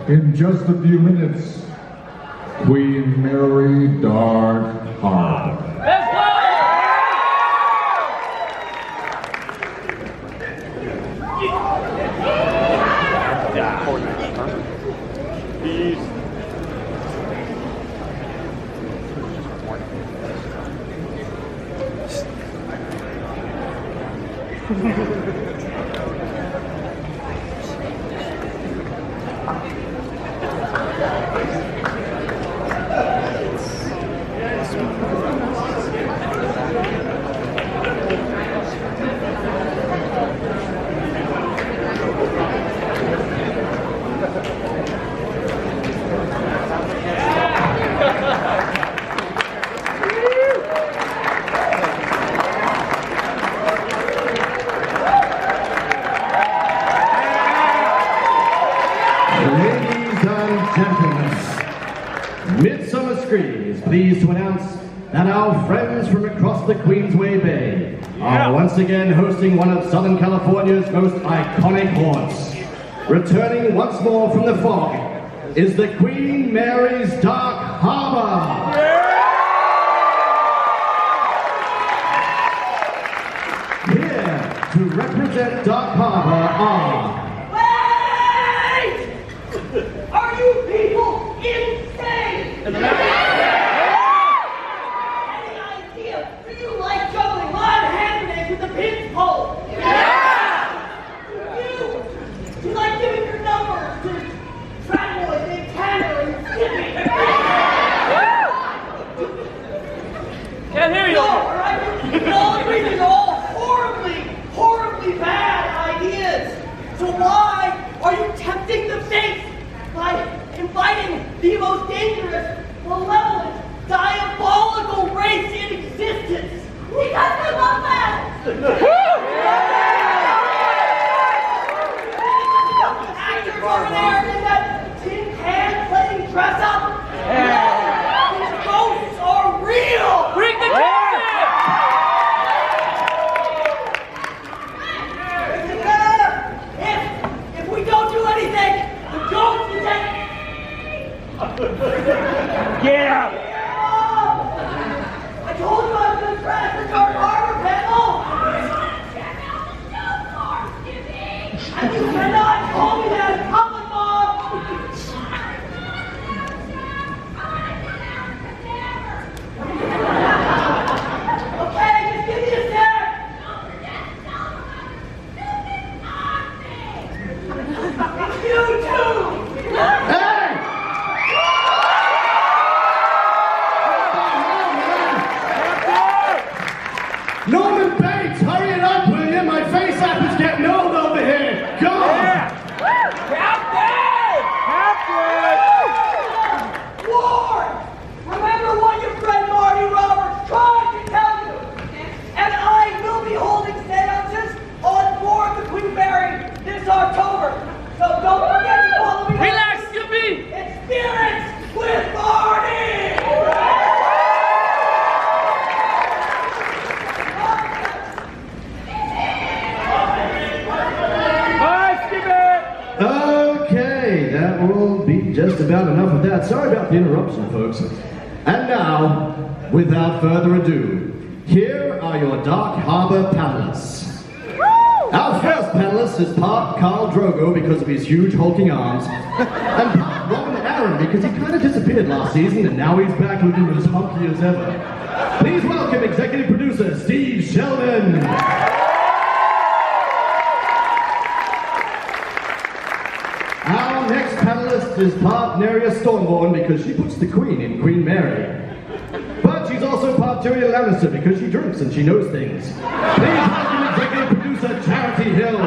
In just a few minutes, Queen Mary Dark Harbor. Let's go! Midsummer Screen is pleased to announce that our friends from across the Queensway Bay are once again hosting one of Southern California's most iconic haunts. Returning once more from the fog is the Queen Mary's Dark Harbor. Here to represent Dark Harbor are... Wait! Are you people insane? Any idea? Do you like juggling live hand grenades with the pinch pole? Do you like giving your numbers to Tranoid named Tanner and Skippy? Can't hear you. No, alright? You can all agree these are all horribly bad ideas. So why are you tempting the fates by inviting the most dangerous, malevolent, diabolical race in existence? Because we love them! Actors over there in that tin can playing dress up? These ghosts are real! Bring the camera! If we don't do anything, the ghosts will take... Get out! I told you I was going to crash the Dark Harbor panel! And you cannot call me that in public, Mom! Okay, just give me a sec! It's you too! Hey! Norman Bates, hurry it up, will you? My face app is getting old over here. Go on! Ward! Remember what your friend Marty Roberts tried to tell you! And I will be holding seances on board the Queen Mary this October. So don't forget to follow me. Relax, Skippy! Experience with Marty! Bye, Skippy! Okay, that will be just about enough of that. Sorry about the interruption, folks. And now, without further ado, here are your Dark Harbor panelists. Our first panelist is part Khal Drogo because of his huge hulking arms, and part Robin Aaron because he kind of disappeared last season and now he's back looking as hunky as ever. Please welcome executive producer Steve Sheldon. Our next panelist is part Nerya Stormborn because she puts the Queen in Queen Mary. But she's also part Tyrion Lannister because she drinks and she knows things. Please welcome executive producer Charity Hill.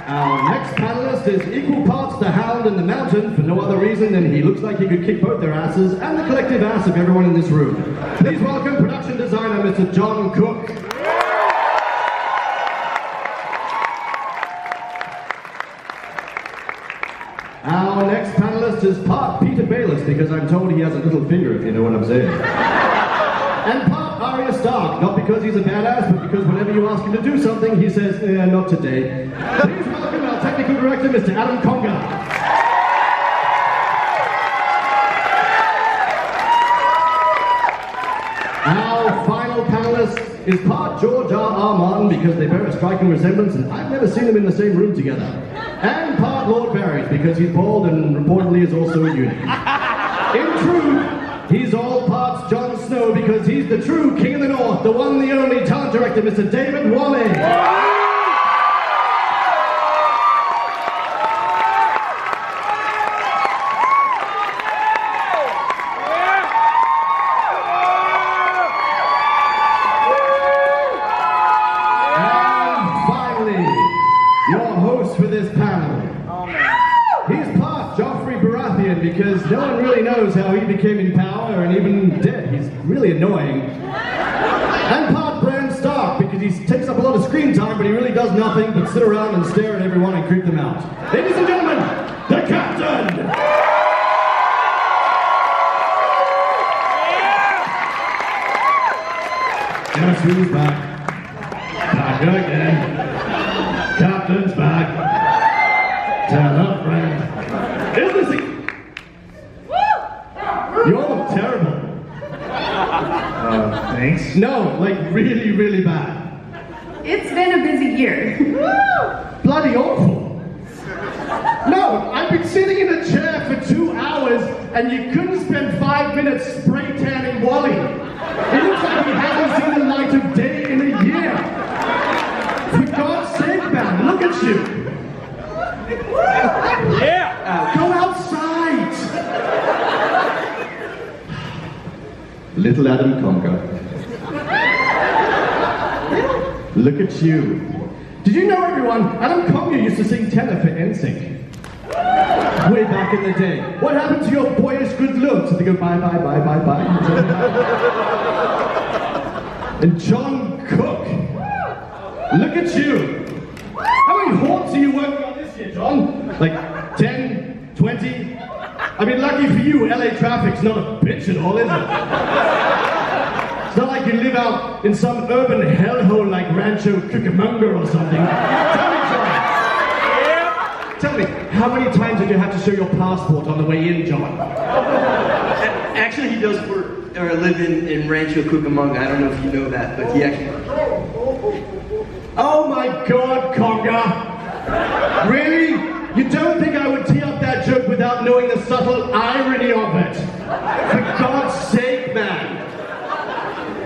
Our next panelist is equal parts the Hound and the Mountain for no other reason than he looks like he could kick both their asses and the collective ass of everyone in this room. Please welcome production designer Mr. John Cook. Our next panelist is part Peter Baelish because I'm told he has a little finger, if you know what I'm saying. And part Arya Stark, not because he's a badass, but because whenever you ask him to do something, he says, not today. Please welcome our technical director, Mr. Adam Conga. Our final panelist is part George R.R. Martin because they bear a striking resemblance and I've never seen them in the same room together. And part Lord Barrys because he's bald and reportedly is also a eunuch. In truth, he's all parts Jon Snow because he's the true King of the North, the one, the only talent director, Mr. David Wally. Because no one really knows how he became in power and even dead. He's really annoying. And part Bran Stark because he takes up a lot of screen time, but he really does nothing but sit around and stare at everyone and creep them out. Ladies and gentlemen, the Captain! Guess who's back? Back again. Captain's back. Turn up, Bran. Isn't this You all look terrible. Thanks. No, like really, really bad. It's been a busy year. Bloody awful. No, I've been sitting in a chair for 2 hours and you couldn't spend 5 minutes spray tanning Wally. It looks like he hasn't seen the light of day in a year. For God's sake, man, look at you. Yeah. Go outside. Little Adam Conga. Look at you. Did you know, everyone, Adam Conga used to sing tenor for NSYNC. Way back in the day. What happened to your boyish good looks? Did they go bye, bye, bye, bye, bye? And John Cook. Look at you. How many haunts are you working on this year, John? Like 10, 20? I mean, lucky for you, LA traffic's not a bitch at all, is it? It's not like you live out in some urban hellhole like Rancho Cucamonga or something. Tell me, John. Yeah. Tell me, how many times did you have to show your passport on the way in, John? Actually, he does work or live in Rancho Cucamonga. I don't know if you know that, but he actually. Oh my God, Conga! Really? You don't think I would tee up that joke without knowing the subtle irony of it? For God's sake, man!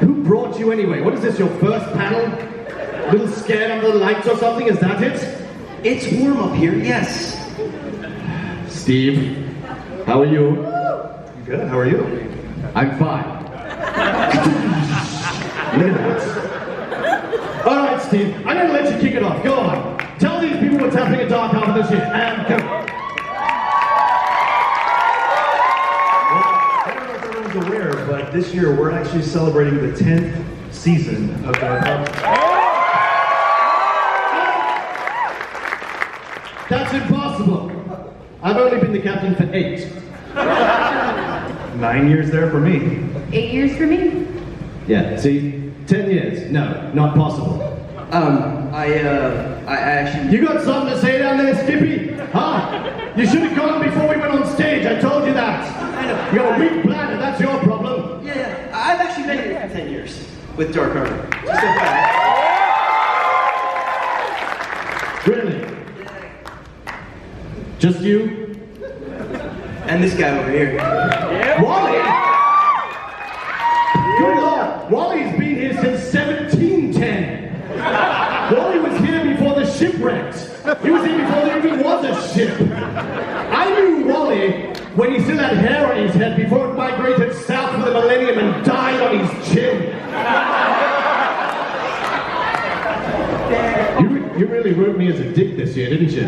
Who brought you anyway? What is this, your first panel? A little scared under the lights or something? Is that it? It's warm up here, yes. Steve, how are you? Good, how are you? I'm fine. Look at that. All right, Steve, I'm going to let you kick it off. Go on. Tell these people what's happening at Dark Harbor this year. And go. Well, I don't know if everyone's aware, but this year we're actually celebrating the 10th season of Dark Harbor. That's impossible. I've only been the captain for 8. 9 years there for me. 8 years for me. Yeah, see? 10 years. No, not possible. I actually. You got something to say down there, Skippy? Huh? You should have gone before we went on stage. I told you that. You got a weak bladder. That's your problem. Yeah, I've actually been here for 10 years with Dark Harbor. Just a fact. Really? Just you? And this guy over here. Wally? Good Lord, Wally's been here since 1710. Wally was here before the shipwrecks. He was here before there even was a ship. I knew Wally when he still had hair on his head before it migrated south for the millennium and died on his chin. You really wrote me as a dick this year, didn't you?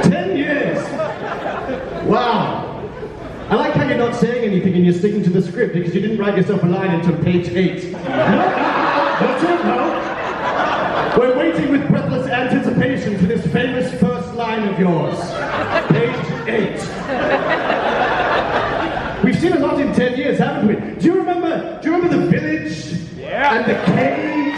10 years! Wow! I like how you're not saying anything and you're sticking to the script because you didn't write yourself a line until page 8. No, that's it, no. We're waiting with breathless anticipation for this famous first line of yours. Page 8. seen a lot in 10 years, haven't we? Do you remember the village? Yeah. And the cage?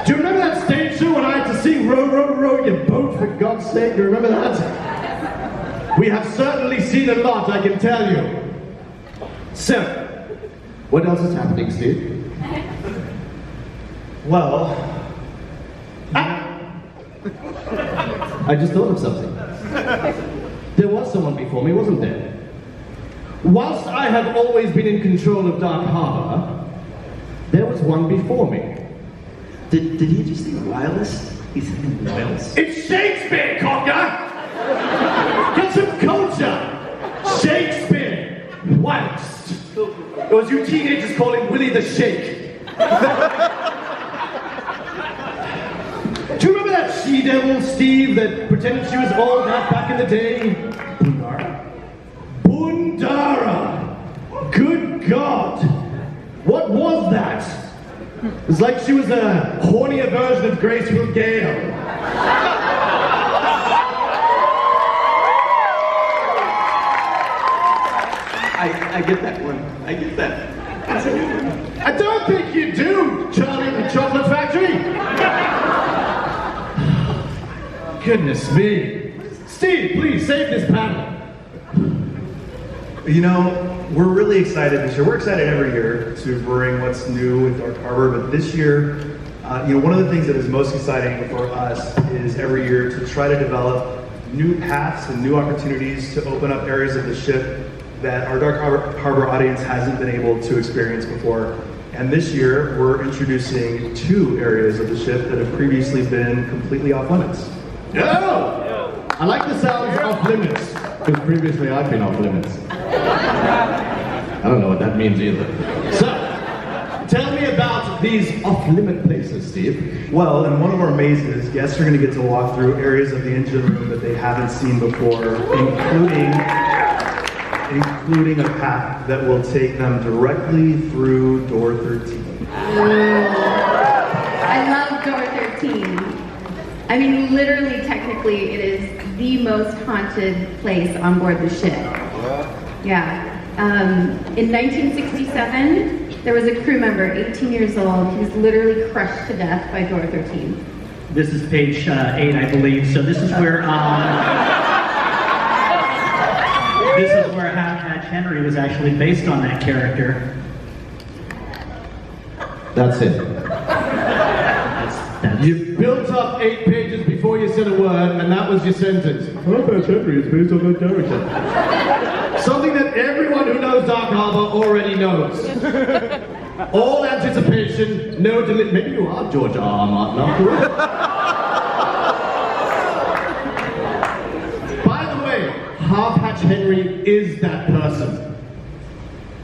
Do you remember that stage show when I had to sing Row, Row, Row Your Boat, for God's sake? Do you remember that? We have certainly seen a lot, I can tell you. So, what else is happening, Steve? Well, I just thought of something. There was someone before me, wasn't there? Whilst I have always been in control of Dark Harbor, there was one before me. Did he just say wireless? He said Wales. It's Shakespeare, cocker! Get some culture! Shakespeare! Whilst. It was you teenagers calling Willie the Shake. Do you remember that she-devil, Steve, that pretended she was all that back in the day? Bundara. Bundara! Good God! What was that? It was like she was a hornier version of Graceful Gale. I get that one. I get that. That's a good one. I don't think you do, Charlie and the Chocolate Factory. Goodness me. Steve, please save this panel. you know, we're really excited this year. We're excited every year to bring what's new with Dark Harbor, but this year, one of the things that is most exciting for us is every year to try to develop new paths and new opportunities to open up areas of the ship that our Dark Harbor audience hasn't been able to experience before. And this year, we're introducing 2 areas of the ship that have previously been completely off limits. Oh! I like the sounds off limits, because previously I've been off limits. I don't know what that means either. So, tell me about these off-limit places, Steve. Well, in one of our mazes, guests are going to get to walk through areas of the engine room that they haven't seen before, including a path that will take them directly through door 13. I love door 13. I mean, literally, technically, it is the most haunted place on board the ship. Yeah. In 1967, there was a crew member, 18 years old. He was literally crushed to death by door 13. This is page 8, I believe. So this is where Half Hatch Henry was actually based on that character. That's it. That's You built up 8 pages before you said a word, and that was your sentence. Half Hatch Henry is based on that character. Something that everyone who knows Dark Harbor already knows. All anticipation, no delay. Maybe you are George R. R. Martin after all. By the way, Half Hatch Henry is that person.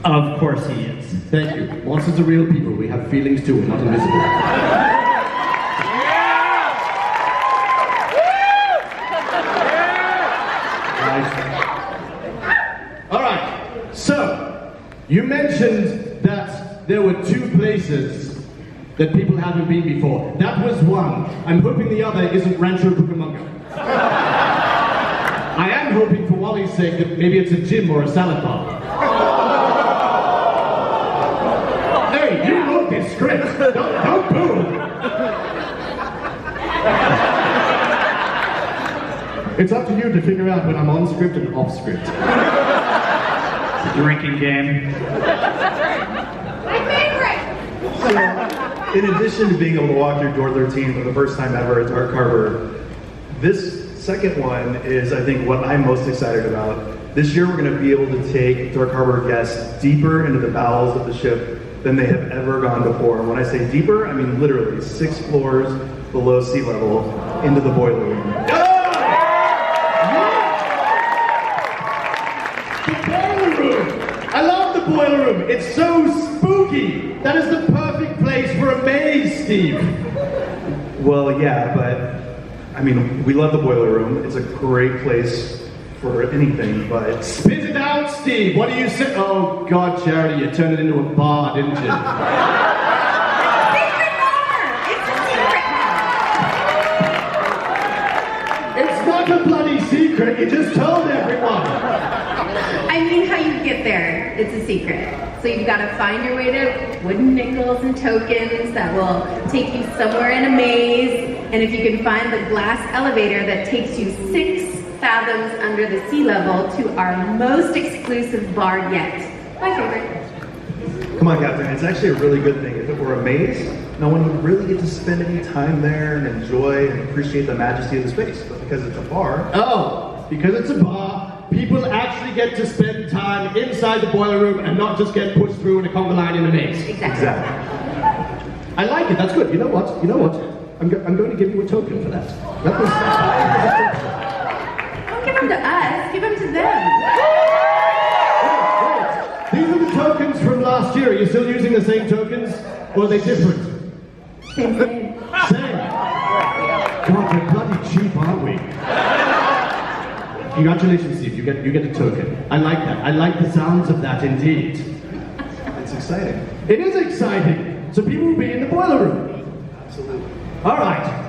Of course he is. Thank you. Monsters are real people. We have feelings too. We're not invisible. All right. So, you mentioned that there were 2 places that people haven't been before. That was one. I'm hoping the other isn't Rancho Cucamonga. I am hoping for Wally's sake that maybe it's a gym or a salad bar. Hey, you wrote this script. Don't boo. It's up to you to figure out when I'm on script and off script. Drinking game. My favorite! So, in addition to being able to walk through door 13 for the first time ever at Dark Harbor, this second one is, I think, what I'm most excited about. This year, we're going to be able to take Dark Harbor guests deeper into the bowels of the ship than they have ever gone before. And when I say deeper, I mean literally 6 floors below sea level into the boiler room. I love the boiler room. It's so spooky. That is the perfect place for a maze, Steve. Well, yeah, but I mean, we love the boiler room. It's a great place for anything, but Spit it out, Steve. What do you say? Oh, God, Charity, you turned it into a bar, didn't you? Secret bar! It's a secret bar! It's not a bloody secret. You just told everyone. I mean, mean, how you get there, it's a secret. So you've got to find your way to wooden nickels and tokens that will take you somewhere in a maze. And if you can find the glass elevator that takes you 6 fathoms under the sea level to our most exclusive bar yet. My favorite. Come on, Captain. It's actually a really good thing. If it were a maze, no one would really get to spend any time there and enjoy and appreciate the majesty of the space. But because it's a bar, Oh, because it's a bar, people actually get to spend time inside the boiler room and not just get pushed through in a conga line in a maze. Exactly. I like it. That's good. You know what? I'm going to give you a token for that. Don't give them to us, give them to them. Wait. These are the tokens from last year. Are you still using the same tokens? Or are they different? Same. Same. God, we're bloody cheap, aren't we? Congratulations, Steve. You get a token. I like that. I like the sounds of that indeed. it's exciting. It is exciting. So people will be in the boiler room. Absolutely. All right.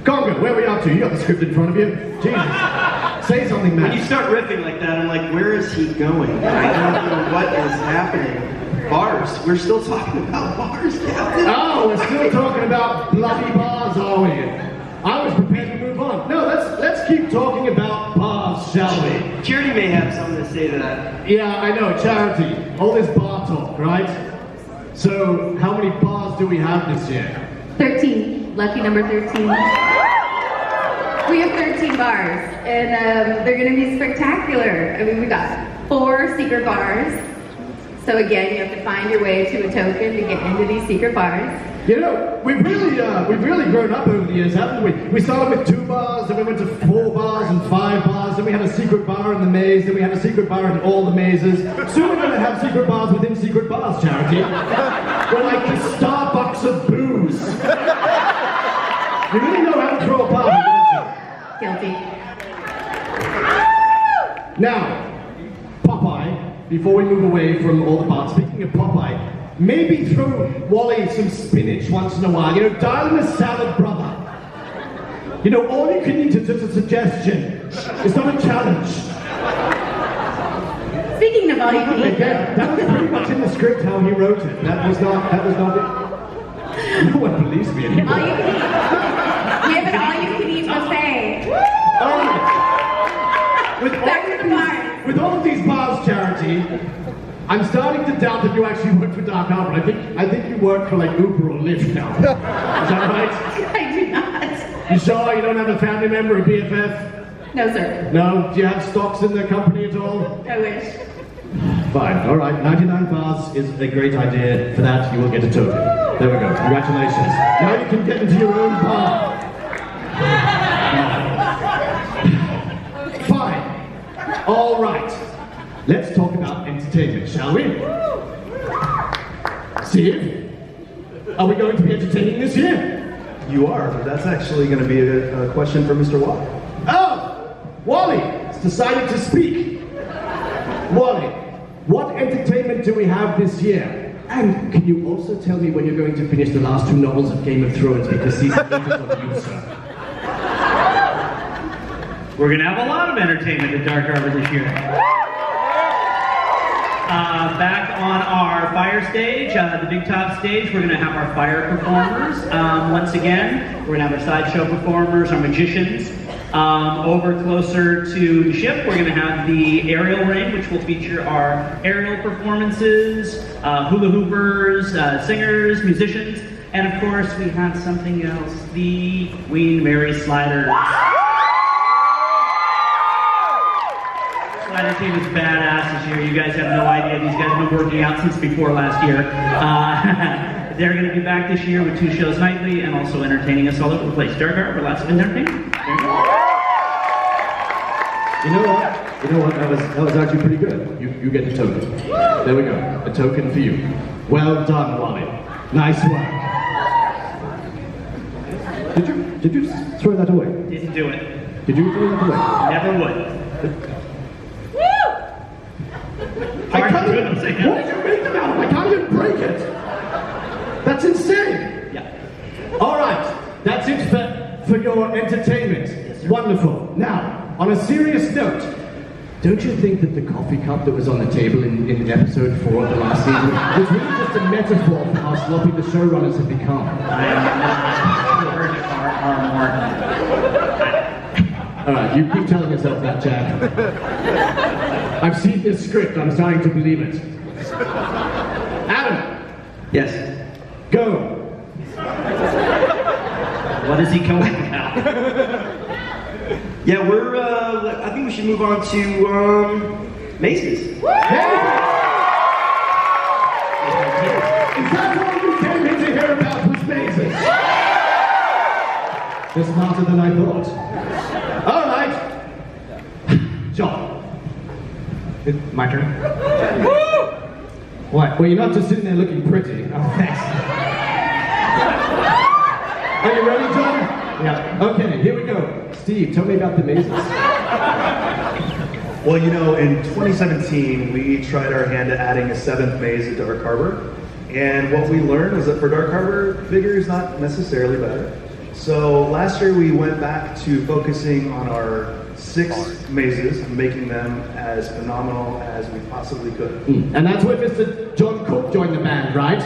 Conga, where are we up to? You got the script in front of you? Jesus. Say something, When you man. start riffing like that, I'm like, where is he going? I don't know what is happening. Bars. We're still talking about bars, Captain. Oh, we're still talking about bloody bars, are we? I was prepared to move on. No, let's keep talking about bars, shall we? Charity may have something to say to that. Yeah, I know, charity. All this bar talk, right? So, how many bars do we have this year? 13. Lucky number 13. We have 13 bars, and they're going to be spectacular. I mean, we got 4 secret bars. So again, you have to find your way to a token to get into these secret bars. You know, we've really grown up over the years, haven't we? We started with 2 bars, then we went to 4 bars and 5 bars, then we had a secret bar in the maze, then we had a secret bar in all the mazes. Soon we're going to have secret bars within secret bars, Charity. We're like the Starbucks of booze. You really know how to throw a party, don't you? Guilty. Now, Popeye, before we move away from all the bars, speaking of Popeye, maybe throw Wally some spinach once in a while. You know, dial him a salad brother. You know, all you can eat is just a suggestion. It's not a challenge. Speaking of all you can eat, Again, that was pretty much in the script how he wrote it. That was not it. No one believes me anymore. all you can eat. We have an all you can eat buffet. All right. Back to the bars. With all of these bars, Charity, I'm starting to doubt that you actually work for Dark Harbor. I think you work for like Uber or Lyft now. Is that right? I do not. You sure you don't have a family member, a BFF? No, sir. No? Do you have stocks in the company at all? I wish. Fine. All right. 99 bars is a great idea. For that, you will get a token. There we go. Congratulations. Now you can get into your own bar. Fine. All right. Let's talk about entertainment, shall we? Steve, are we going to be entertaining this year? You are, but that's actually going to be a question for Mr. Watt. Oh, Wally has decided to speak. Wally, what entertainment do we have this year? And can you also tell me when you're going to finish the last 2 novels of Game of Thrones, because season 8 is on you, sir. We're going to have a lot of entertainment at Dark Harbor this year. Back on our fire stage, the big top stage, we're going to have our fire performers. Once again, we're going to have our sideshow performers, our magicians. Over closer to the ship, we're going to have the aerial ring, which will feature our aerial performances, hula hoopers, singers, musicians, and of course we have something else, the Queen Mary Sliders. Slider team is badass this year. You guys have no idea. These guys have been working out since before last year. They're going to be back this year with 2 shows nightly and also entertaining us all over the place. Dark Harbor, lots of entertainment. You know what? That was actually pretty good. You get a token. There we go. A token for you. Well done, Wally. Nice work. Did you throw that away? Didn't do it. Did you throw that away? Never would. I Hard can't to do even, it, I'm saying. what did you make them out of? I can't even break it. That's insane. Yeah. All right, that's it for your entertainment. Wonderful. Now, on a serious note, Don't you think that the coffee cup that was on the table in episode 4 of the last season was really just a metaphor for how sloppy the showrunners have become? I am not George R. Martin. Alright, you keep telling yourself that, Jack. I've seen this script, I'm starting to believe it. Adam, Yes. go! What is he going about? Yeah, I think we should move on to mazes. Is that what you came in to hear about, was mazes? They're smarter than I thought. Alright. John. It's my turn. What? Well, you're not just sitting there looking pretty. Oh, thanks. Are you ready, John? Yeah. Okay, here we go. Steve, tell me about the mazes. Well, you know, in 2017, we tried our hand at adding a 7th maze at Dark Harbor. And what we learned was that for Dark Harbor, bigger is not necessarily better. So last year, we went back to focusing on our 6 mazes and making them as phenomenal as we possibly could. And that's where Mr. John Cook joined the band, right?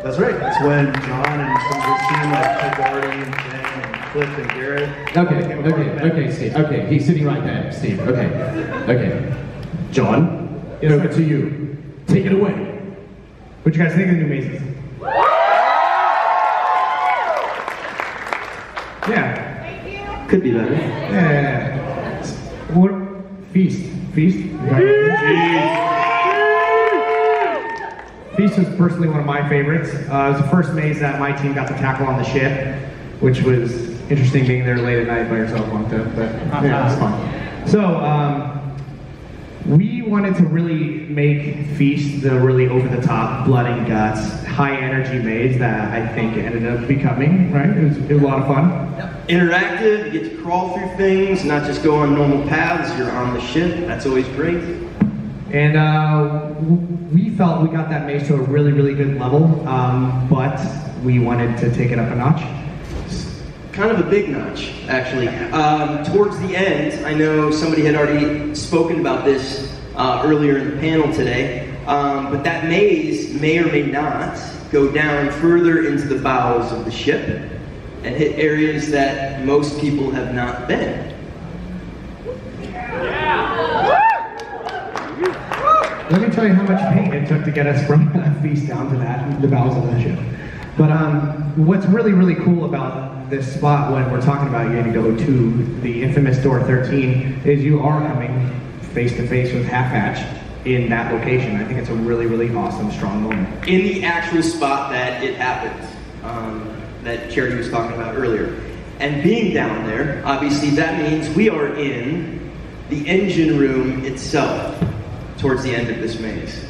That's right. That's when John and some of his team like Taggarty and Jen and Cliff and Garrett. Okay, Steve. Okay, he's sitting right there, Steve. Okay. John, over to you. Take it away. What you guys think of the new mazes? Yeah. Could be better. Yeah. What? Feast. Feast was personally one of my favorites. It was the first maze that my team got to tackle on the ship, which was interesting being there late at night by yourself locked up, but yeah, it was fun. So, we wanted to really make Feast the really over-the-top, blood and guts, high-energy maze that I think it ended up becoming, right? It was a lot of fun. Interactive, you get to crawl through things, not just go on normal paths, you're on the ship, that's always great. And we felt we got that maze to a really, really good level, but we wanted to take it up a notch. Kind of a big notch, actually. Towards the end, I know somebody had already spoken about this earlier in the panel today, but that maze may or may not go down further into the bowels of the ship and hit areas that most people have not been. Let me tell you how much pain it took to get us from Feast down to the bowels of the ship. But what's really, really cool about this spot when we're talking about getting to go to the infamous Door 13 is you are coming face to face with Half-Hatch in that location. I think it's a really, really awesome, strong moment. In the actual spot that it happened, that Charity was talking about earlier. And being down there, obviously that means we are in the engine room itself towards the end of this maze.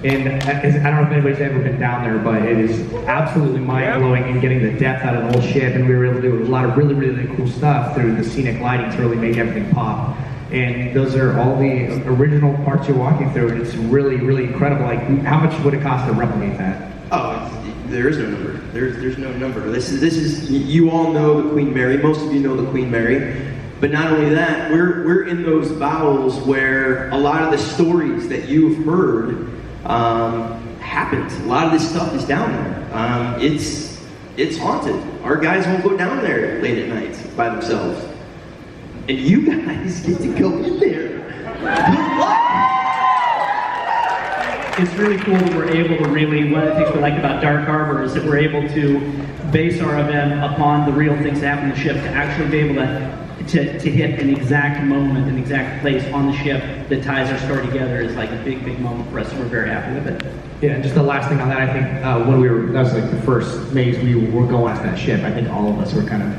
And I don't know if anybody's ever been down there, but it is absolutely mind-blowing in getting the depth out of the whole ship, and we were able to do a lot of really, really cool stuff through the scenic lighting to really make everything pop. And those are all the original parts you're walking through, and it's really, really incredible. Like, how much would it cost to replicate that? Oh, there is no number. There's no number. This is you all know the Queen Mary. Most of you know the Queen Mary. But not only that, we're in those bowels where a lot of the stories that you've heard happened. A lot of this stuff is down there. It's haunted. Our guys won't go down there late at night by themselves. And you guys get to go in there. Good luck! It's really cool that we're able to really, one of the things we like about Dark Harbor is that we're able to base our event upon the real things that happen on the ship, to actually be able to hit an exact moment, an exact place on the ship that ties our story together is like a big, big moment for us, and we're very happy with it. Yeah, and just the last thing on that, I think that was like the first maze we were going to that ship, I think all of us were kind of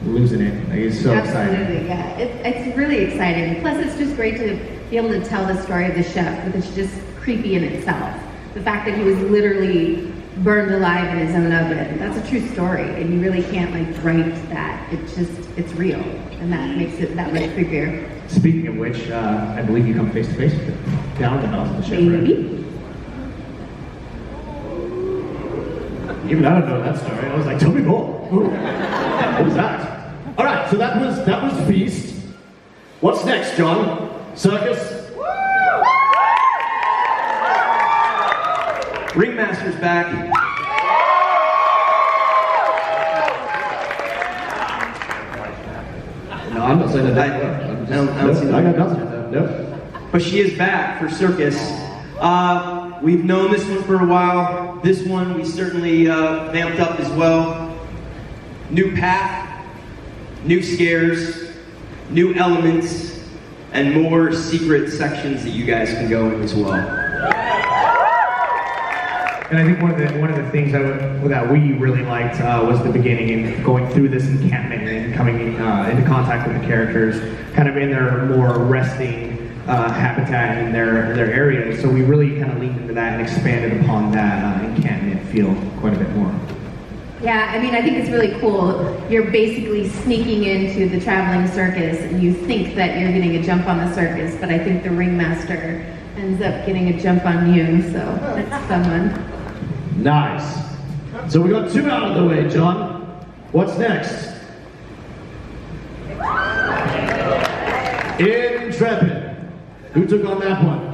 losing it. Like, it's so exciting. Absolutely, yeah. It's really exciting. Plus, it's just great to be able to tell the story of the ship, because it's just creepy in itself. The fact that he was literally burned alive in his own oven, that's a true story, and you really can't like write that. It's real, and that makes it that much creepier. Speaking of which, I believe you come face to face with it down the bowels of the ship, Maybe. right? Even I don't know that story. I was like, tell me more. Ooh. What was that? All right, so that was Feast. What's next, John? Circus? Ringmaster's back. No, I'm not saying that. I don't see that. I got nothing. Nope. But she is back for circus. We've known this one for a while. This one we certainly vamped up as well. New path, new scares, new elements, and more secret sections that you guys can go in as well. And I think one of the things that we really liked was the beginning and going through this encampment and coming into contact with the characters, kind of in their more resting habitat in their areas. So we really kind of leaned into that and expanded upon that encampment feel quite a bit more. Yeah, I mean, I think it's really cool. You're basically sneaking into the traveling circus and you think that you're getting a jump on the circus, but I think the ringmaster ends up getting a jump on you, so it's a fun one. Nice. So we got 2 out of the way, John. What's next? Intrepid. Who took on that one?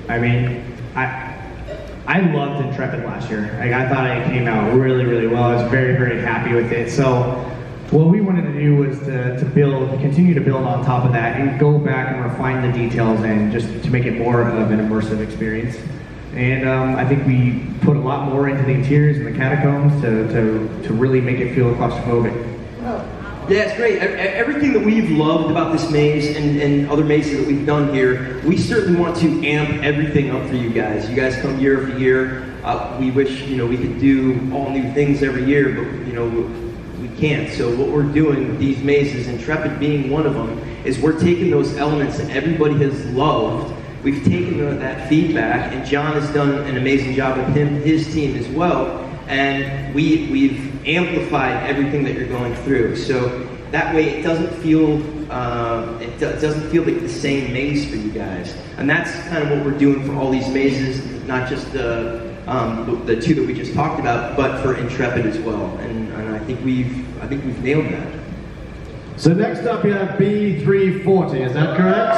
I mean, I loved Intrepid last year. Like, I thought it came out really, really well. I was very, very happy with it. So what we wanted to do was to continue to build on top of that and go back and refine the details and just to make it more of an immersive experience. And I think we put a lot more into the interiors and the catacombs to really make it feel claustrophobic. Yeah, it's great. Everything that we've loved about this maze and other mazes that we've done here, we certainly want to amp everything up for you guys. You guys come year after year. We wish, we could do all new things every year, but, we can't. So what we're doing with these mazes, Intrepid being one of them, is we're taking those elements that everybody has loved. We've taken that feedback, and John has done an amazing job with his team as well. And we've amplified everything that you're going through. So that way it doesn't feel doesn't feel like the same maze for you guys. And that's kind of what we're doing for all these mazes, not just the 2 that we just talked about, but for Intrepid as well. And I think we've nailed that. So next up you have B340, is that correct?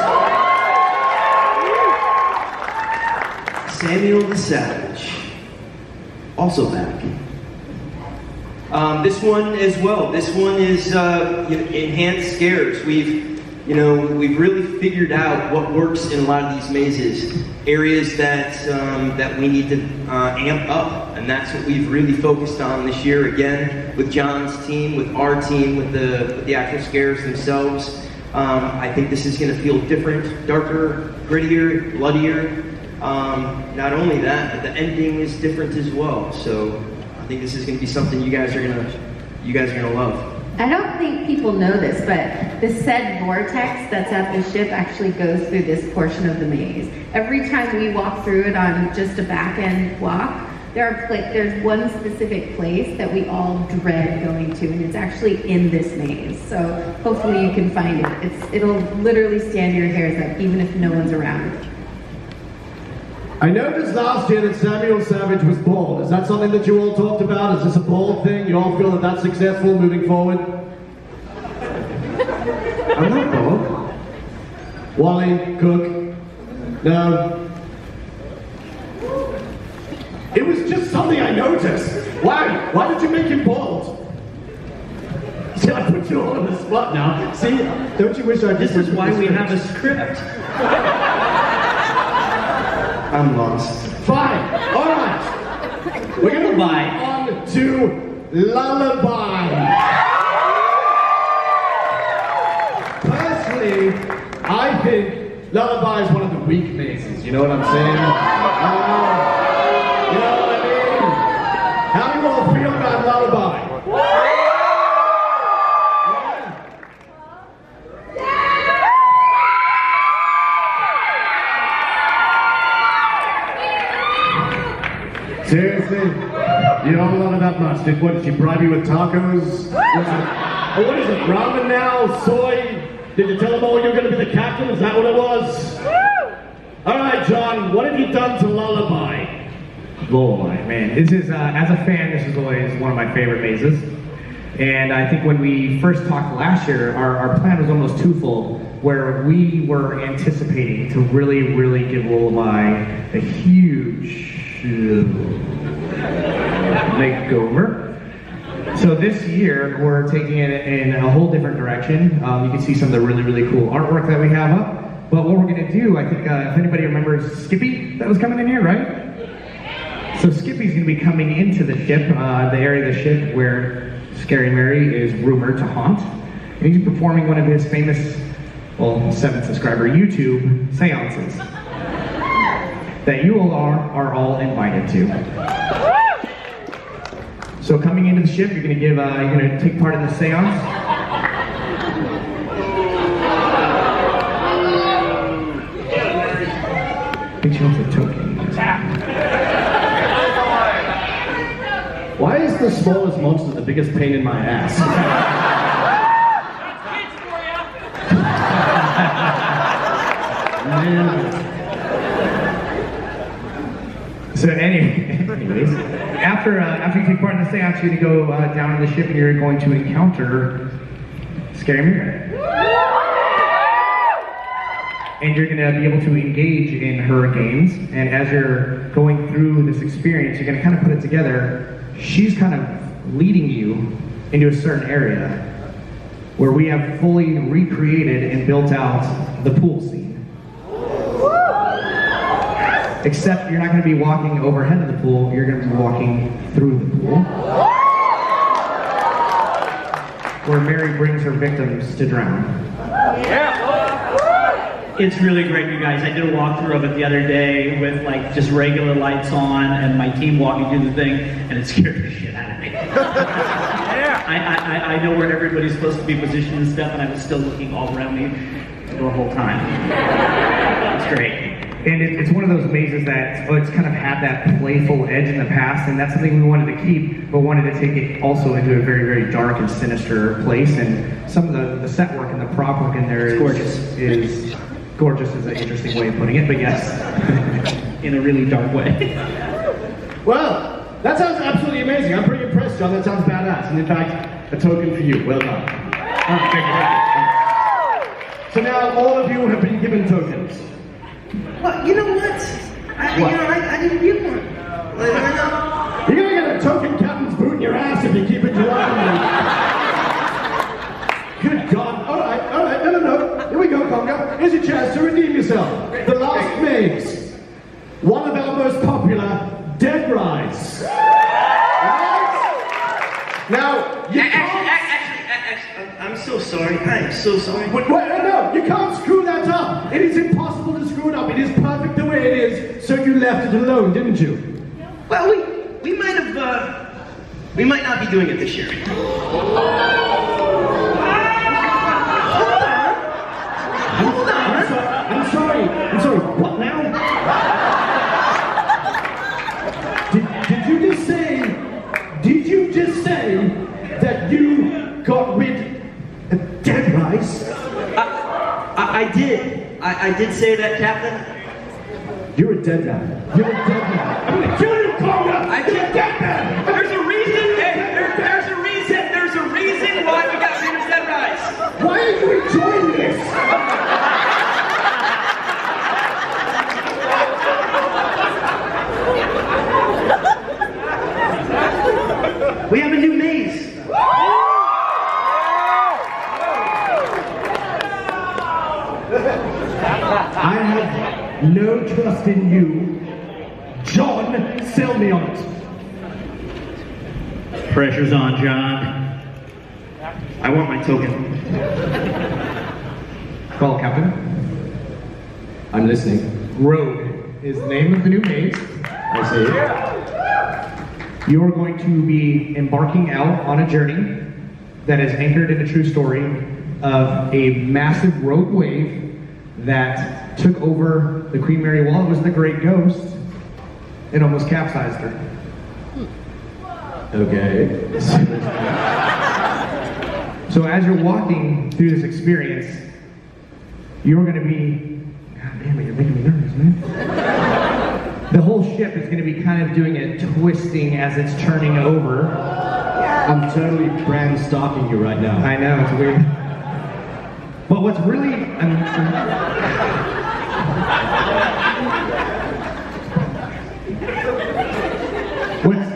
Samuel the Savage, also back. This one as well. This one is enhanced scares. We've really figured out what works in a lot of these mazes. Areas that we need to amp up, and that's what we've really focused on this year. Again, with John's team, with our team, with the actual scares themselves. I think this is going to feel different, darker, grittier, bloodier. Not only that, but the ending is different as well. So I think this is going to be something you guys are gonna love. I don't think people know this, but the said vortex that's at the ship actually goes through this portion of the maze. Every time we walk through it on just a back end walk, there's one specific place that we all dread going to, and it's actually in this maze. So hopefully you can find it. It'll literally stand your hairs up, even if no one's around. I noticed last year that Samuel Savage was bald. Is that something that you all talked about? Is this a bald thing? You all feel that that's successful moving forward? I'm not bald. Wally, Cook? No. It was just something I noticed. Why did you make him bald? See, I put you all on the spot now. See, don't you wish I This is why we have a script. I'm lost. Fine. All right. We're going to move Lullaby. on to Lullaby. Personally, I think Lullaby is one of the weak mazes. You know what I'm saying? You know what I mean? How do you all feel about Lullaby? Seriously? You don't love it that much. What did she bribe you with tacos? What is it? Ramen now? Soy? Did you tell them all you're going to be the captain? Is that what it was? All right, John, what have you done to Lullaby? Lullaby, man. This is, as a fan, this is always one of my favorite mazes. And I think when we first talked last year, our plan was almost twofold, where we were anticipating to really, really give Lullaby a huge makeover. So this year, we're taking it in a whole different direction. You can see some of the really, really cool artwork that we have up. But what we're gonna do, I think, if anybody remembers Skippy that was coming in here, right? So Skippy's gonna be coming into the ship, the area of the ship where Scary Mary is rumored to haunt. And he's performing one of his famous, 7 subscriber YouTube seances that you all are all invited to. So coming into the ship, you're gonna take part in the seance. Get you off the token. Why is the smallest monster the biggest pain in my ass? Man. So anyways, after you take part in the seance, you're gonna go down to the ship and you're going to encounter Scary Mary. And you're gonna be able to engage in her games. And as you're going through this experience, you're gonna kind of put it together. She's kind of leading you into a certain area where we have fully recreated and built out the pool scene. Except you're not going to be walking overhead of the pool, you're going to be walking through the pool. Where Mary brings her victims to drown. It's really great, you guys. I did a walkthrough of it the other day with like just regular lights on and my team walking through the thing, and it scared the shit out of me. I know where everybody's supposed to be positioned and stuff, and I was still looking all around me the whole time. It's great. And it's one of those mazes that it's kind of had that playful edge in the past, and that's something we wanted to keep, but wanted to take it also into a very, very dark and sinister place. And some of the set work and the prop work in there is gorgeous is an interesting way of putting it, but yes, in a really dark way. Well, that sounds absolutely amazing. I'm pretty impressed, John. That sounds badass. And in fact, a token for you. Well done. Thank you. So now all of you have been given tokens. Well, you know what? I didn't get one. You're gonna get a token captain's boot in your ass if you keep it your own. Good God. All right. No. Here we go, Conga. Here's your chance to redeem yourself. The last maze. One of our most popular, Dead Rise. Right? Now, you can't... I'm so sorry. I am so sorry. Wait, no, you can't screw that up. It is impossible to screw it up. It is perfect the way it is, so you left it alone, didn't you? Well, we might have, we might not be doing it this year. Hold on. I'm sorry. What now? Did you just say that you got rid of Dead Rise? I did. I did say that, Captain. You're a dead man. I'm gonna kill you, Conga! You're a dead man! There's a reason. There's a reason why we got rid of Dead Rise. Why are you enjoying this? We have a new maze. I have no trust in you. John, sell me on it. Pressure's on, John. I want my token. Call, Captain. I'm listening. Rogue is the name of the new maze. I see. You're going to be embarking out on a journey that is anchored in a true story of a massive rogue wave that took over the Queen Mary while it was the Great Ghost and almost capsized her. Okay. So as you're walking through this experience, you're going to be, God damn it, you're making me nervous, man. The whole ship is going to be kind of doing a twisting as it's turning over. I'm totally brand stalking you right now. I know, it's weird. But what's really...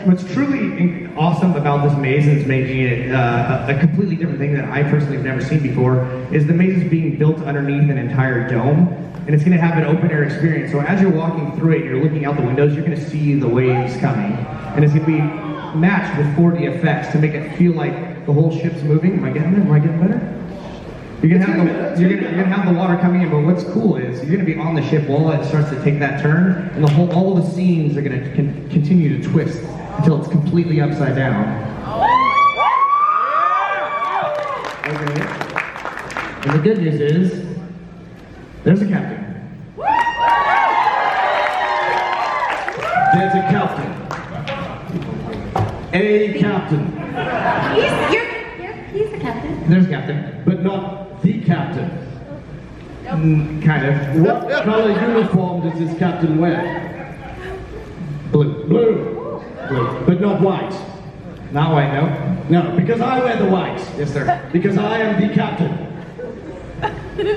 What's truly awesome about this maze and it's making it a completely different thing that I personally have never seen before is the maze is being built underneath an entire dome, and it's going to have an open air experience. So as you're walking through it, you're looking out the windows, you're going to see the waves coming, and it's going to be matched with 4D effects to make it feel like the whole ship's moving. Am I getting there? Am I getting better? You're gonna have the water coming in, but what's cool is you're gonna be on the ship while it starts to take that turn, and all the scenes are gonna continue to twist until it's completely upside down. Okay. And the good news is, there's a captain. There's a captain. A captain. He's the captain. There's a captain. But not the captain. Kind of. What color uniform does this captain wear? Blue. Blue. Blue. But not white. Not white, no. No, because I wear the white. Yes, sir. Because I am the captain.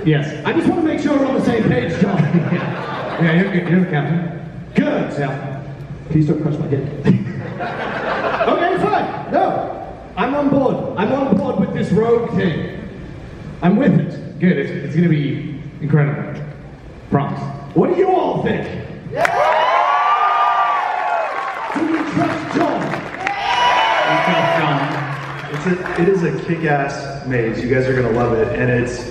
Yes. I just want to make sure we're on the same page, John. Yeah, you're the captain. Good. Yeah. Please don't crush my head. Okay, fine. No, I'm on board. I'm on board with this rogue thing. I'm with it. Good. It's gonna be incredible. Promise. What do you all think? Do we trust John? It is a kick-ass maze. You guys are going to love it. And it's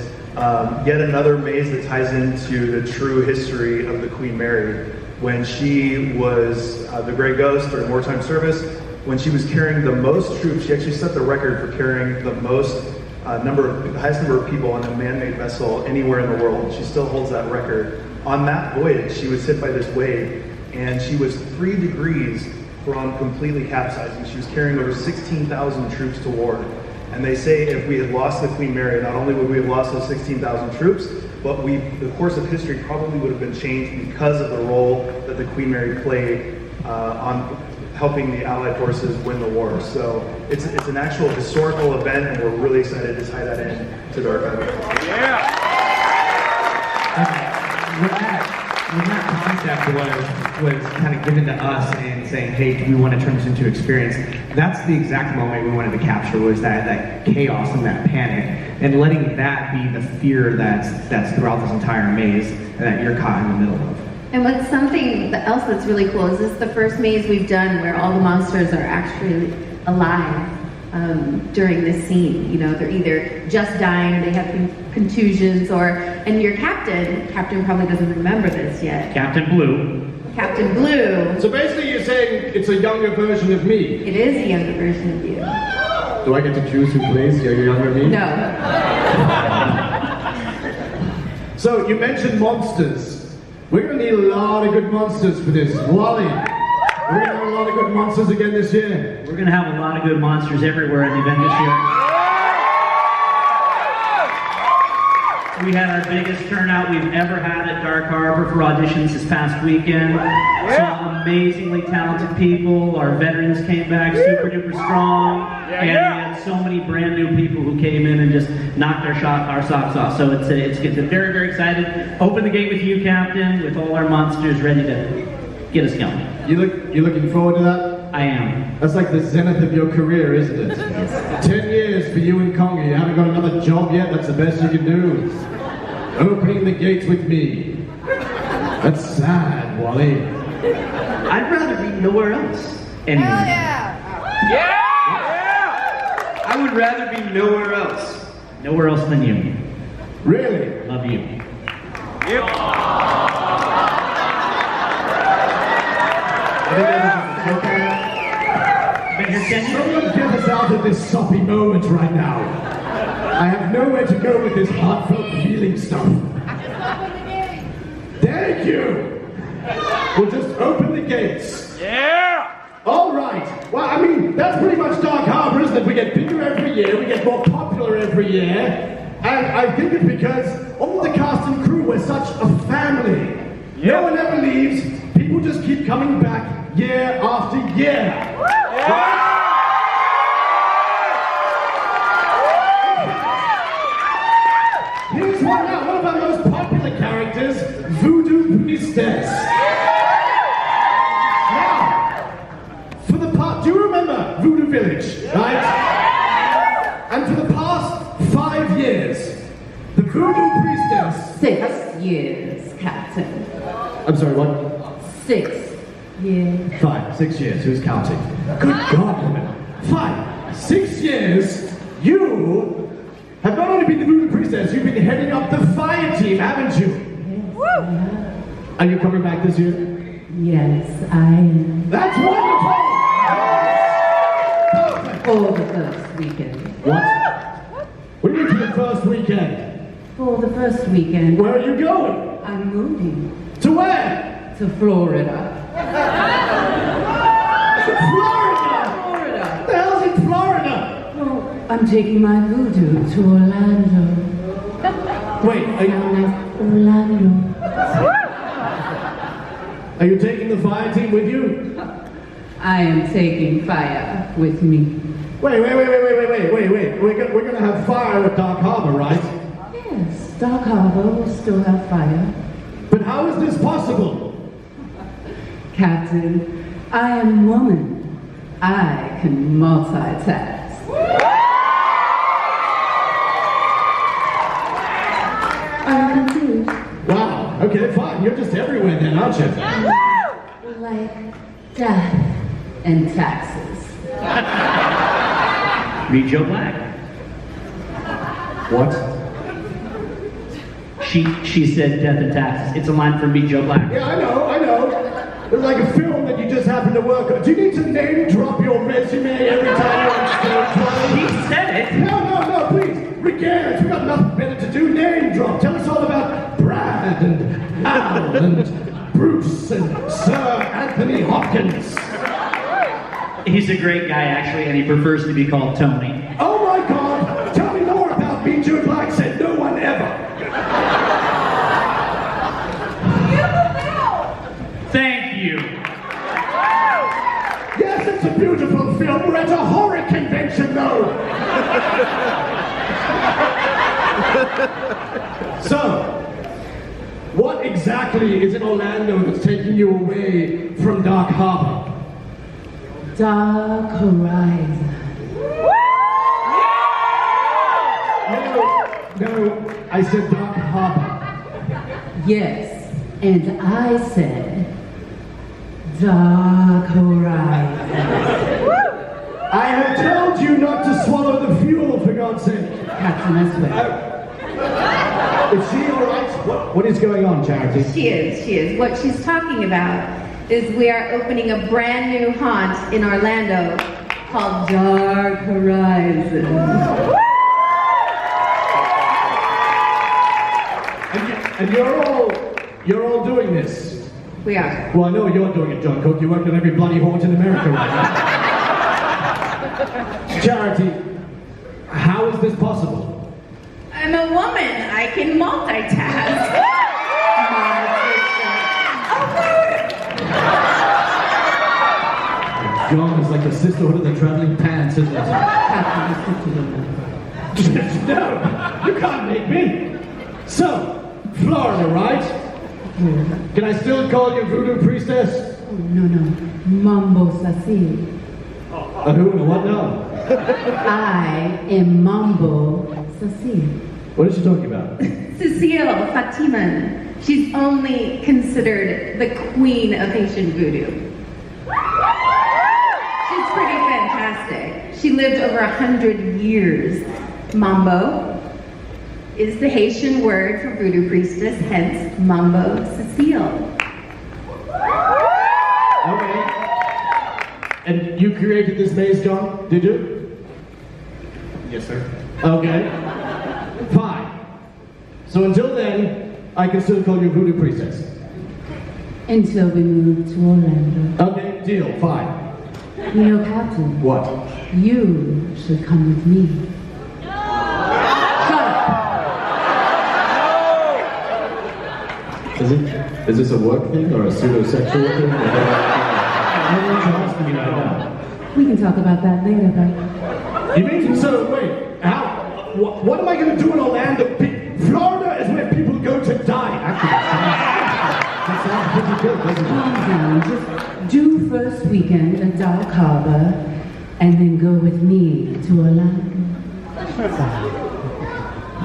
yet another maze that ties into the true history of the Queen Mary. When she was the Grey Ghost during wartime service, when she was carrying the most troops, she actually set the record for carrying the most the highest number of people on a man-made vessel anywhere in the world. She still holds that record. On that voyage, she was hit by this wave, and she was 3 degrees from completely capsizing. She was carrying over 16,000 troops to war. And they say if we had lost the Queen Mary, not only would we have lost those 16,000 troops, but the course of history probably would have been changed because of the role that the Queen Mary played on helping the Allied forces win the war. So it's an actual historical event, and we're really excited to tie that in to Dark Harbor. Yeah. When that concept was kind of given to us and saying, hey, do we want to turn this into experience? That's the exact moment we wanted to capture, was that chaos and that panic, and letting that be the fear that's throughout this entire maze and that you're caught in the middle of. And what's something else that's really cool is this is the first maze we've done where all the monsters are actually alive during this scene. You know, they're either just dying, they have contusions, and your captain probably doesn't remember this yet. Captain Blue. Captain Blue. So basically you're saying it's a younger version of me. It is a younger version of you. Do I get to choose who plays the younger me? No. So you mentioned monsters. We're going to need a lot of good monsters for this. Wally, we're going to have a lot of good monsters again this year. We're going to have a lot of good monsters everywhere at the event this year. We had our biggest turnout we've ever had at Dark Harbor for auditions this past weekend. Some amazingly talented people. Our veterans came back super duper strong. And we had so many brand new people who came in and just knocked our socks off. So it's very, very excited. Open the gate with you, Captain, with all our monsters ready to get us going. You looking forward to that? I am. That's like the zenith of your career, isn't it? 10 years for you and Conga. You haven't got another job yet? That's the best you can do. Opening the gates with me. That's sad, Wally. I'd rather be nowhere else. Anyway. Hell yeah! I would rather be nowhere else. Nowhere else than you. Really? Love you. Yep. Been here 10 years. Someone get us out of this soppy moment right now. I have nowhere to go with this heartfelt feeling stuff. Thank you. We'll just open the gates. Yeah! All right. Well, I mean, that's pretty much Dark Harbor, isn't it? We get bigger every year. We get more popular every year. And I think it's because all the cast and crew, we're such a family. No one ever leaves. People just keep coming back year after year. village, right? And for the past 5 years, the voodoo priestess... 6 years, Captain. I'm sorry, what? 6 years. 5, 6 years, who's counting? Good God, woman. 5, 6 years, you have not only been the voodoo priestess, you've been heading up the fire team, haven't you? Yes, Are you coming back this year? yes, I am. That's wonderful! For the first weekend. What? What do you mean for the first weekend? For the first weekend, Where are you going? I'm moving To where? to Florida. Florida! Florida. The hell's in Florida? Well, I'm taking my voodoo to Orlando. Wait, Known as Orlando. are you taking the fire team with you? I am taking fire with me. Wait. We're gonna have fire at Dark Harbor, right? Yes, Dark Harbor will still have fire. But how is this possible? Captain, I am woman. I can multitask. Are you confused? Wow, okay, fine. You're just everywhere then, aren't you? Like death and taxes. Read Joe Black. What? She said death and taxes. It's a line from Meet Joe Black. Yeah, I know. It's like a film that you just happen to work on. Do you need to name drop your resume every time you're on stage? He said it. No, please. Regale us. We got nothing better to do. Name drop. Tell us all about Brad and Al and Bruce and Sir Anthony Hopkins. He's a great guy, actually, and he prefers to be called Tony. Oh my God! Tell me more about Me Joe Black said no one ever. Thank you. Yes, it's a beautiful film. We're at a horror convention, though. So, what exactly is in Orlando that's taking you away from Dark Harbor? Dark Horizon. No, I said Dark Harbor. Yes, and I said Dark Horizon. I have told you not to swallow the fuel, for God's sake. Captain, I swear. Is she all right? What is going on, Charity? She is. What she's talking about is we are opening a brand new haunt in Orlando called Dark Horizon. And you're all doing this. We are. Well, I know you're doing it, John Cook. You work on every bloody haunt in America right now. Charity, how is this possible? I'm a woman. I can multitask. John is like the sisterhood of the traveling pants, isn't it? No, you can't make me. So, Florida, right? Can I still call you Voodoo Priestess? Oh, no. Mambo Sasil. Who and what now? I am Mambo Sasil. What is she talking about? Cecile Fatima. She's only considered the queen of Haitian voodoo. She's pretty fantastic. She lived over 100 years. Mambo is the Haitian word for voodoo priestess, hence Mambo Cecile. Okay. And you created this maze, John? Did you? Yes, sir. Okay. Fine. So until then, I can still call you Voodoo Priestess. Until we move to Orlando. Okay, deal. Fine. You know, Captain, What? you should come with me. Shut up! Is this a work thing or a pseudo-sexual thing? We can talk about that later, but You mean so? Wait, how? What am I going to do in Orlando? Florida is where people go to die. Actually, that sounds pretty good, doesn't it? calm down. Just do first weekend at Dark Harbor, and then go with me to Orlando.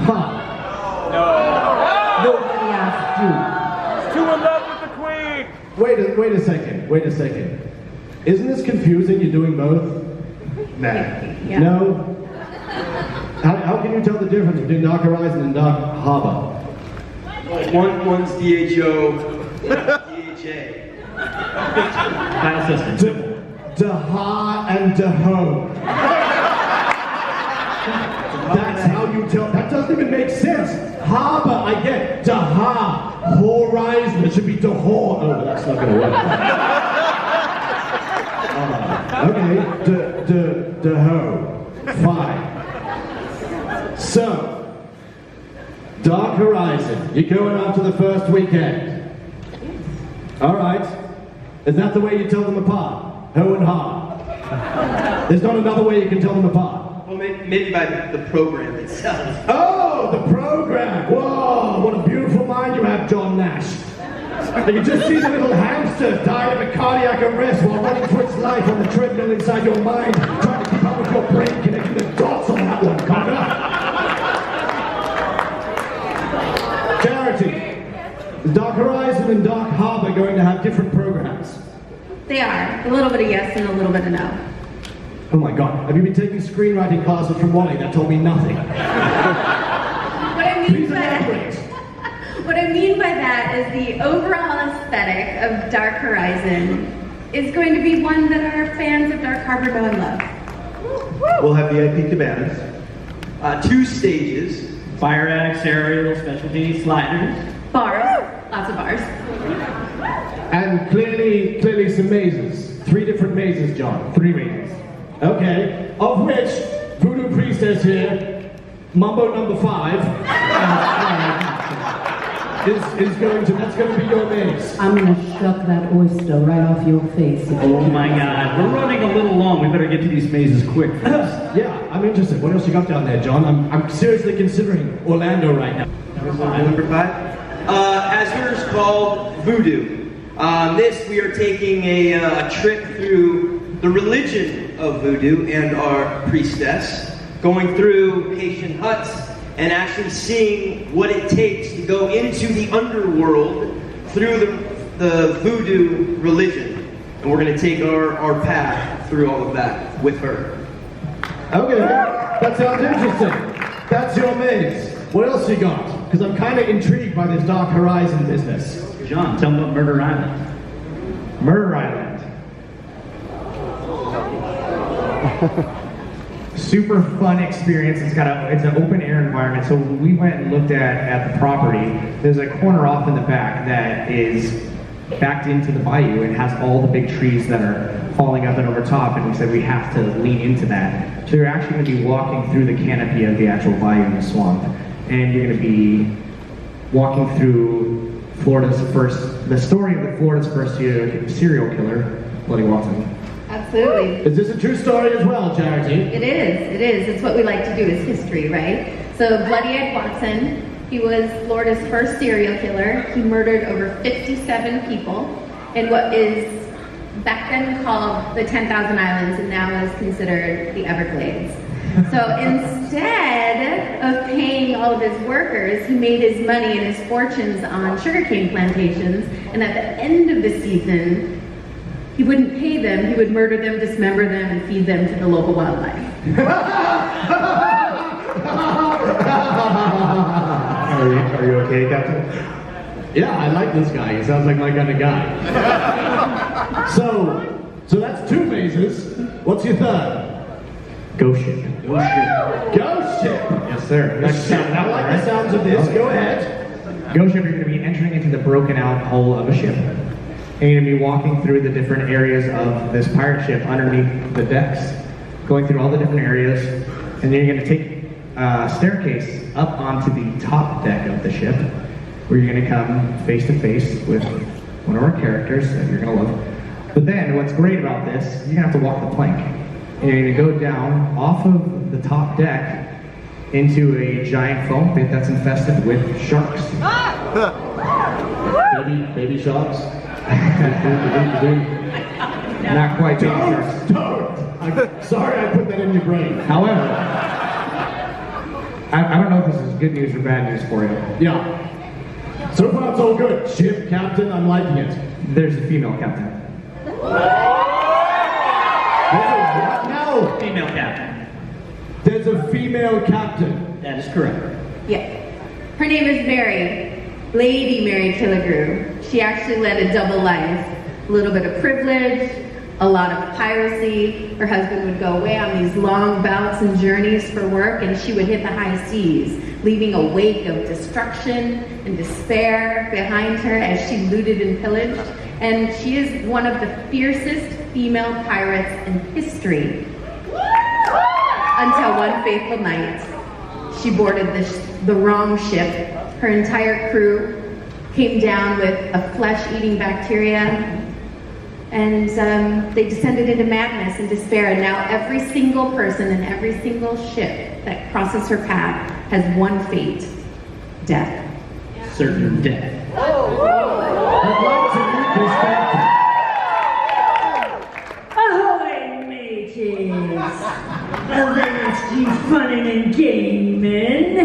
Ha! Nobody asked you. Too in love with the queen! Wait a second. Isn't this confusing? You're doing both? Nah. Yeah. No? How can you tell the difference between Dark Horizon and Dark Harbor? One's DHO, DHA. Final system. Da-ha and da-ho. That's how you tell. That doesn't even make sense. Harbor, I get. Da-ha. Horizon, it should be da-ho. Oh, that's not going to work. Okay, da-ho. Fine. So, Dark Horizon, you're going on to the first weekend. All right. Is that the way you tell them apart? Ho and ha. There's not another way you can tell them apart. Well, maybe by the program itself. Oh, the program! Whoa, what a beautiful mind you have, John Nash. I can just see the little hamster die of a cardiac arrest while running for its life on the treadmill inside your mind, trying to keep up with your brain, connecting the dots on that one, Connor. Charity, is Dark Horizon and Dark Harbor going to have different programs? They are. A little bit of yes and a little bit of no. Oh my god, have you been taking screenwriting classes from Wally? That told me nothing. What I mean Please by elaborate. what I mean by that is the overall aesthetic of Dark Horizon is going to be one that our fans of Dark Harbor know and love. We'll have VIP cabanas. 2 stages. Fire eggs, cereal, specialty, sliders. Bars, lots of bars. And clearly some mazes. 3 different mazes, John. 3 mazes. Okay, of which Voodoo Priestess here, Mumbo number 5, is going to, that's going to be your maze. I'm gonna shuck that oyster right off your face. if you Oh keep my it. god, we're running a little long. We better get to these mazes quick. Yeah, I'm interested. What else you got down there, John? I'm seriously considering Orlando right now. Number 5. As yours called Voodoo. This, we are taking a trip through the religion of Voodoo and our priestess, going through Haitian huts and actually seeing what it takes to go into the underworld through the Voodoo religion. And we're going to take our path through all of that with her. Okay, that sounds interesting. That's your maze. What else you got? Because I'm kind of intrigued by this Dark Horizon business. John, tell them about Murder Island. Murder Island. Super fun experience. It's an open air environment. So we went and looked at the property. There's a corner off in the back that is backed into the bayou and has all the big trees that are falling up and over top. And we said we have to lean into that. So you're actually going to be walking through the canopy of the actual bayou in the swamp, and you're going to be walking through the story of Florida's first serial killer, Bloody Watson. Absolutely. Is this a true story as well, Charity? It is. It's what we like to do is history, right? So Bloody Ed Watson, he was Florida's first serial killer. He murdered over 57 people in what is back then called the 10,000 Islands and now is considered the Everglades. So instead of paying all of his workers, he made his money and his fortunes on sugarcane plantations, and at the end of the season, he wouldn't pay them, he would murder them, dismember them, and feed them to the local wildlife. Are you okay, Captain? Yeah, I like this guy. He sounds like my kind of guy. So that's 2 mazes. What's your third? Ghost ship. Ghost ship. Yes, sir. I like the sounds of this. Go ahead. Ghost ship, you're going to be entering into the broken out hull of a ship. And you're going to be walking through the different areas of this pirate ship underneath the decks, going through all the different areas, and then you're going to take a staircase up onto the top deck of the ship, where you're going to come face to face with one of our characters that you're going to love. But then, what's great about this, you're going to have to walk the plank. And you're going to go down off of the top deck into a giant foam pit that's infested with sharks. Baby sharks. Not quite baby sharks. Don't! I'm sorry I put that in your brain. However, I don't know if this is good news or bad news for you. Yeah. So far it's all good. Ship captain, I'm liking it. There's a female captain. There's a what now? Female captain. There's a female captain. That is correct. Yeah. Her name is Mary, Lady Mary Killigrew. She actually led a double life. A little bit of privilege, a lot of piracy. Her husband would go away on these long bouts and journeys for work, and she would hit the high seas, leaving a wake of destruction and despair behind her as she looted and pillaged. And she is one of the fiercest female pirates in history. Until one fateful night, she boarded the wrong ship. Her entire crew came down with a flesh-eating bacteria, and they descended into madness and despair. And now every single person in every single ship that crosses her path has one fate: death. Certain death. I'd like to meet this captain. Ahoy, mateys! A last you funnin' and gaming.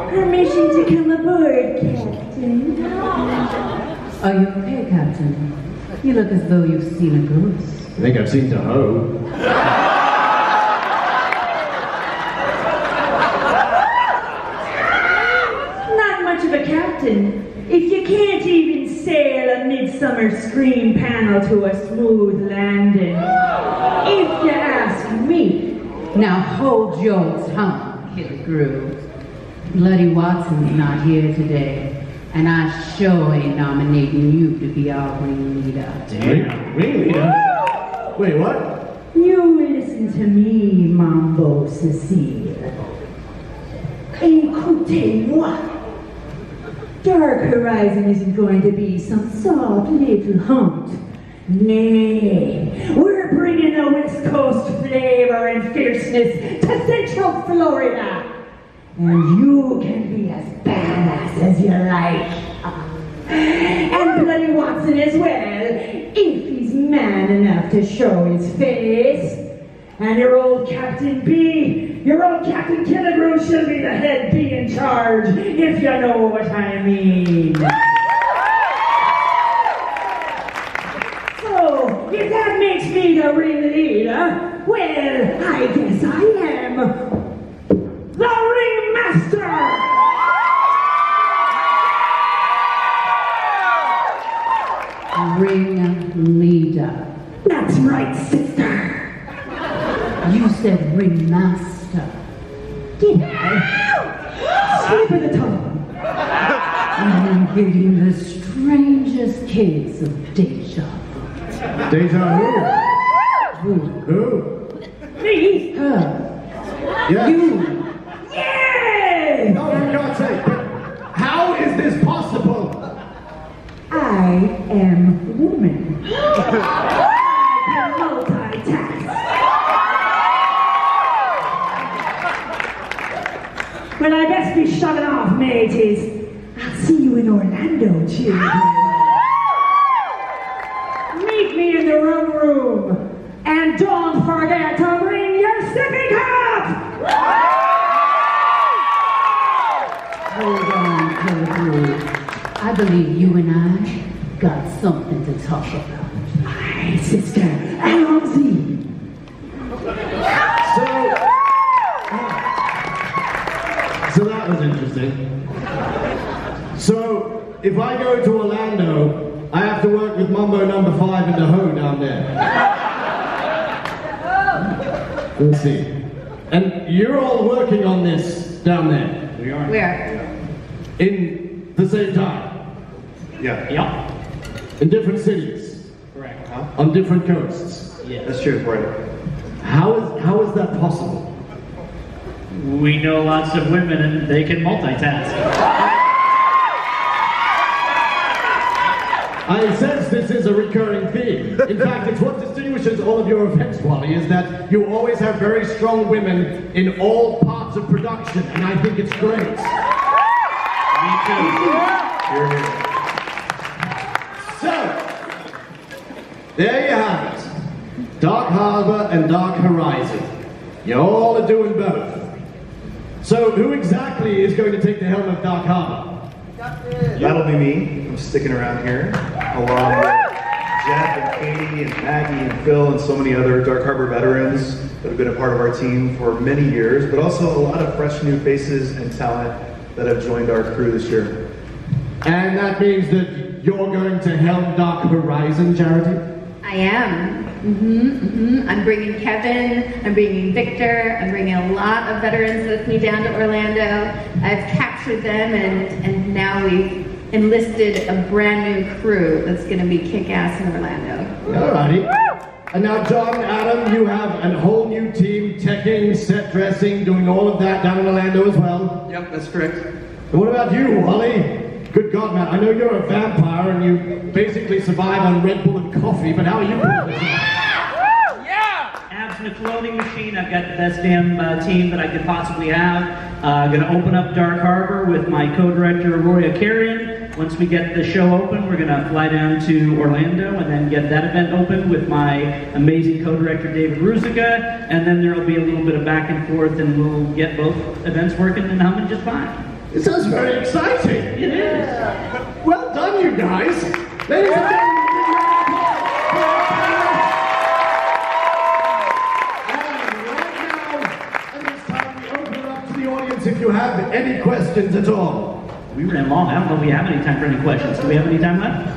Permission to come aboard, Captain. Are you okay, Captain? You look as though you've seen a ghost. I think I've seen Tahoe. Not much of a captain if you can't even sail a Midsummer screen panel to a smooth landing. If you ask me. Now hold your tongue, Killigrew. Bloody Watson's not here today, and I sure ain't nominating you to be our ringleader. Ringleader? Wait, what? You listen to me, Mambo Cecile. Écoutez-moi. Dark Horizon isn't going to be some soft little hunt. Nay, we're bringing the West Coast flavor and fierceness to Central Florida. And you can be as badass as you like. And Bloody Watson as well, if he's man enough to show his face. And your old Captain B, your old Captain Killigrew shall be the head B in charge, if you know what I mean. So, if that makes me the ringleader, well, I guess I am the ringmaster! Ringleader. That's right, sister. You said ringmaster. Get out! Slip of the tongue. I'm getting the strangest case of deja Deja vu. Who? Me? Her. Yes. You. Yes! No, for God's sake. How is this possible? I am woman. I can multitask. Well, I best be shoving off, mateys. I'll see you in Orlando, children. Meet me in the rum room. And don't forget to bring your sippy cup! Hold on, Killigrew. I believe you and I got something to talk about. Aye, sister. Allons-y. So that was interesting. So, if I go to Orlando, I have to work with Mumbo number 5 in the Ho down there. Let's see. And you're all working on this down there. We are. Where? In the same time. Yeah. Yep. In different cities. Correct. On different coasts. Yes. That's true, right? How is that possible? We know lots of women and they can multitask. I sense this is a recurring theme. In fact, it's what distinguishes all of your events, Wally, is that you always have very strong women in all parts of production, and I think it's great. Me too. So, There you have it. Dark Harbor and Dark Horizon. You all are doing both. So who exactly is going to take the helm of Dark Harbor? That'll be me. I'm sticking around here, along with Jeff and Katie and Maggie and Phil and so many other Dark Harbor veterans that have been a part of our team for many years, but also a lot of fresh new faces and talent that have joined our crew this year. And that means that you're going to helm Dark Horizon, Charity? I am. I'm bringing Kevin, I'm bringing Victor, I'm bringing a lot of veterans with me down to Orlando. I've captured them and now we've enlisted a brand new crew that's going to be kick-ass in Orlando. Alrighty. And now, John, Adam, you have a whole new team, teching, set dressing, doing all of that down in Orlando as well. Yep, that's correct. And what about you, Wally? Good God, man, I know you're a vampire and you basically survive on Red Bull and coffee, but how are you putting this on? Abs in a clothing machine. I've got the best damn team that I could possibly have. Going to open up Dark Harbor with my co-director, Roya Carrion. Once we get the show open, we're going to fly down to Orlando and then get that event open with my amazing co-director, David Ruzica. And then there will be a little bit of back and forth and we'll get both events working and humming just fine. It sounds very exciting. It is. Well done, you guys. Ladies and gentlemen, if you have any questions at all. We ran long. I don't know if we have any time for any questions. Do we have any time left?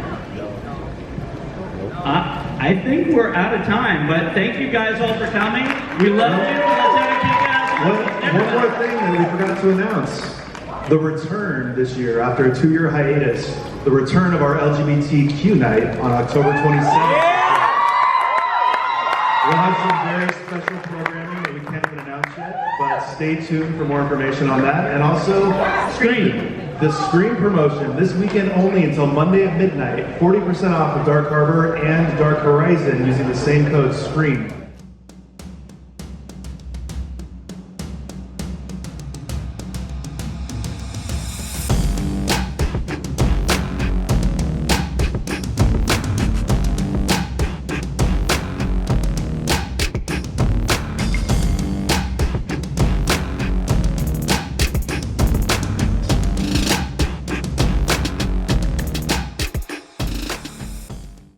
I think we're out of time, but thank you guys all for coming. We love you. Let's have a kick-ass. One more thing that we forgot to announce. The return this year, after a 2-year hiatus, the return of our LGBTQ night on October 27th. We'll have some very special programming that we can't even announce yet, but stay tuned for more information on that. And also, the Scream promotion, this weekend only until Monday at midnight, 40% off of Dark Harbor and Dark Horizon using the same code SCREAM.